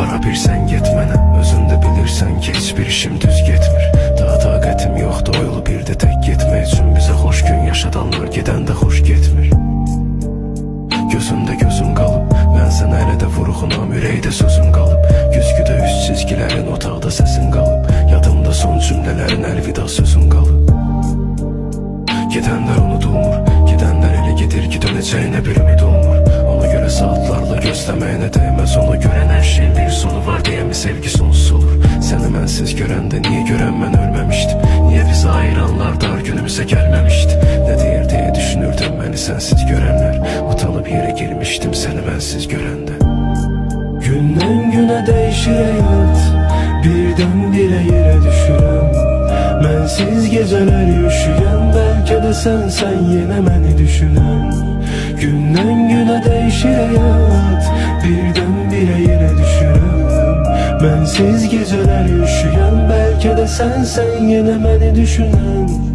Ara bir sen getmene, özün de bilirsen ki hiçbir işim düz getmir. Daha taqətim yoxdur o yolu bir də tək getmək üçün. Bizə xoş gün yaşadanlar gedən də xoş getmir. Gözümdə gözüm qalıb, mən sənə elə də vurğunam, ürəkdə sözüm qalıb. Güzgüdə üst çizgilərin, otaqda səsin qalıb. Yadımda son cümlələrin, əlvida sözüm qalıb. Gedənlər unudulmur, gedənlər elə gedir ki, dönəcəyinə bir ümid olmur. Ona görə saatlarla gözləməyinə dəyməz, ona görə hər şeyin bir sonu var deyəmi sevgi sonsuz olur. Səni mənsiz görəndə niyə görən mən ölməmişdim? Niyə bizi ayıranlar dar günümüzə gəlməmişdi? Nə deyir deyə düşünürdüm məni sənsiz görənlər. Utanıb yerə girmişdim səni mənsiz görəndə. Gündən günə dəyişir həyat, birdən birə yerə düşürəm. Mənsiz gecələr üşüyən, bəlkə də sən yenə məni düşünən. Gündən günə dəyişir həyat, birdən birə yerə düşürəm. Mənsiz gecələr üşüyən, bəlkə də sən yenə məni düşünən.